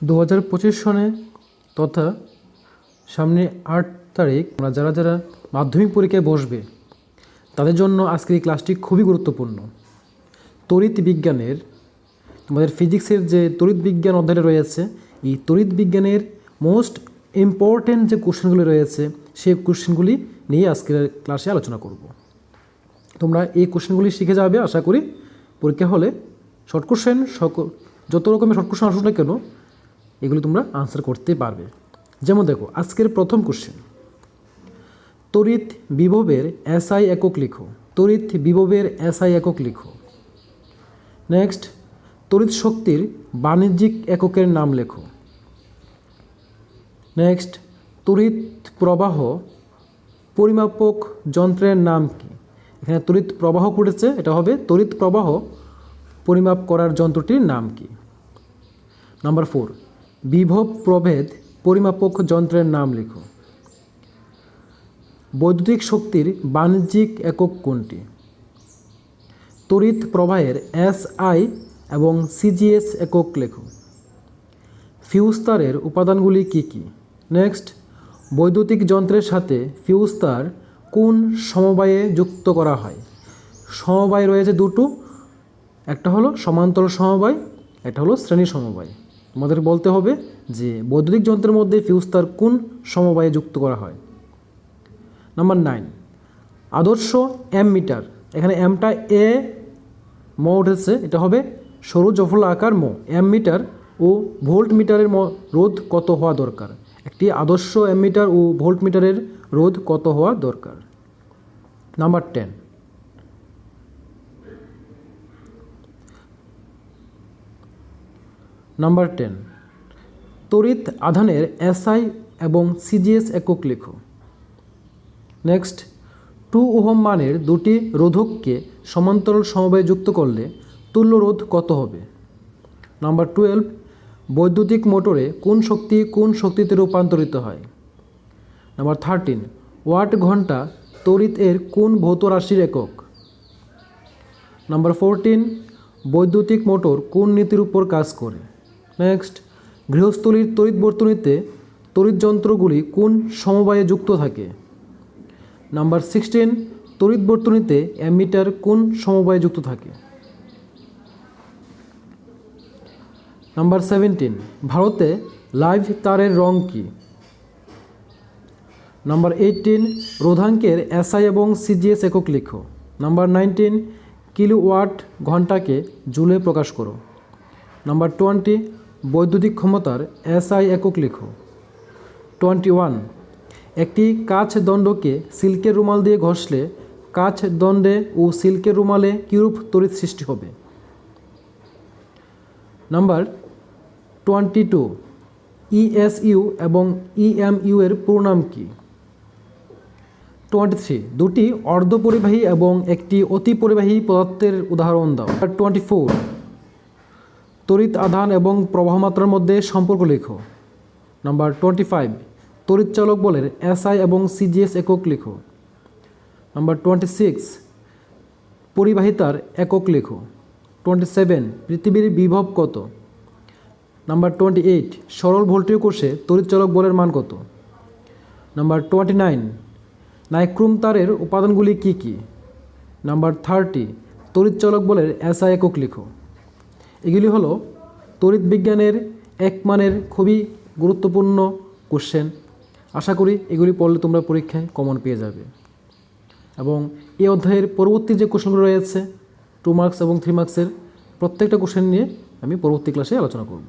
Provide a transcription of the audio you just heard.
2025 সনে তথা সামনে 8 তারিখ আমরা যারা যারা মাধ্যমিক পরীক্ষায় বসবে তাদের জন্য আজকের এই ক্লাসটি খুবই গুরুত্বপূর্ণ। তড়িৎ বিজ্ঞানের আমাদের ফিজিক্সের যে তড়িৎ বিজ্ঞান অধ্যায়টা রয়েছে, এই তড়িৎ বিজ্ঞানের মোস্ট ইম্পর্ট্যান্ট যে কোশ্চেনগুলি রয়েছে সেই কোশ্চেনগুলি নিয়ে আজকের ক্লাসে আলোচনা করব। তোমরা এই কোশ্চেনগুলি শিখে যাবে আশা করি। পরীক্ষা হলে শর্ট কোশ্চেন যত রকমের শর্ট কোশ্চেন আসুক না কেন এগুলি তোমরা আনসার করতে পারবে। যেমন দেখো, আজকের প্রথম কোশ্চেন, তড়িৎ বিভবের এসআই একক লিখো। তড়িৎ বিভবের এসআই একক লিখো। নেক্সট, তড়িৎ শক্তির বাণিজ্যিক এককের নাম লেখো। নেক্সট, তড়িৎ প্রবাহ পরিমাপক যন্ত্রের নাম কি? এখানে তড়িৎ প্রবাহ করেছে, এটা হবে তড়িৎ প্রবাহ পরিমাপ করার যন্ত্রটির নাম কি? নাম্বার 4, বিভব প্রভেদ পরিমাপক যন্ত্রের নাম লেখো। বৈদ্যুতিক শক্তির বাণিজ্যিক একক কোনটি? তড়িৎ প্রবাহের এসআই এবং সিজিএস একক লেখো। ফিউজ তারের উপাদানগুলি কি কি? নেক্সট, বৈদ্যুতিক যন্ত্রের সাথে ফিউজ তার কোন সমবায়ে যুক্ত করা হয়? সমবায় রয়েছে দুটো, একটা হলো সমান্তরাল সমবায়, একটা হলো শ্রেণী সমবায়। আমাদের বলতে হবে যে বৈদ্যুতিক যন্ত্রের মধ্যে ফিউজ তার কোন সমবায়ে যুক্ত করা হয়। নাম্বার 9, আদর্শ অ্যামমিটার। এখানে অ্যামটা এ ম উঠেছে, এটা হবে সরু জফলা আকার ম। অ্যামমিটার ও ভোল্ট মিটারের রোধ কত হওয়া দরকার? একটি আদর্শ অ্যামমিটার ও ভোল্ট মিটারের রোধ কত হওয়া দরকার? নাম্বার 10, তড়িৎ আধানের এসআই এবং সিজিএস একক লেখো। নেক্সট, 2 ওহম মানের দুটি রোধককে সমান্তরাল সমবায়ে যুক্ত করলে তুল্য রোধ কত হবে? নাম্বার 12, বৈদ্যুতিক মোটরে কোন শক্তিতে রূপান্তরিত হয়? নাম্বার 13, ওয়াট ঘন্টা তড়িৎ এর কোন ভৌত রাশির একক? নাম্বার 14, বৈদ্যুতিক মোটর কোন নীতির উপর কাজ করে? নেক্সট, গৃহস্থলীর তড়িৎ বর্তনীতে তড়িৎ যন্ত্রগুলি কোন সমবায়ে যুক্ত থাকে? নাম্বার 16, তড়িৎ বর্তনীতে অ্যামমিটার কোন সমবায়ে যুক্ত থাকে? নাম্বার 17, ভারতে লাইভ তারের রং কি? নাম্বার 18, রোধাঙ্কের এসআই এবং সিজিএস একক লিখো। নাম্বার 19, কিলোওয়াট ঘন্টাকে জুলে প্রকাশ করো। নাম্বার 20, বৈদ্যুতিক ক্ষমতার এসআই একক লিখো। 21, একটি কাচ দণ্ডকে সিল্কের রুমাল দিয়ে ঘষলে কাচ দণ্ডে ও সিল্কের রুমালে কিরূপ তড়িৎ সৃষ্টি হবে? নাম্বার 22, ইএসইউ এবং ইএমইউ এর পুরো নাম কি? 23, দুটি অর্ধপরিবাহী এবং একটি অতিপরিবাহী পদার্থের উদাহরণ দাও। 24, তড়িৎ আধান এবং প্রবাহ মাত্রার মধ্যে সম্পর্ক লেখো। নাম্বার 25, তড়িৎ চালক বলের এসআই এবং সিজিএস একক লেখো। নাম্বার 26, পরিবাহিতার একক লেখো। 27, পৃথিবীর বিভব কত? নাম্বার 28, সরল ভোল্টীয় কোষে তড়িৎ চালক বলের মান কত? নাম্বার 29, নাইক্রোম তারের উপাদানগুলি কি কি? নাম্বার 30, তড়িৎ চালক বলের এসআই একক লিখো। এগুলি হলো তড়িৎ বিজ্ঞানের এক মানের খুবই গুরুত্বপূর্ণ কোশ্চেন। আশা করি এগুলি পড়লে তোমরা পরীক্ষায় কমন পেয়ে যাবে। এবং এই অধ্যায়ের পরবর্তী যে কোশ্চেনগুলো রয়েছে 2 মার্কস এবং 3 মার্কসের প্রত্যেকটা কোশ্চেন নিয়ে আমি পরবর্তী ক্লাসে আলোচনা করব।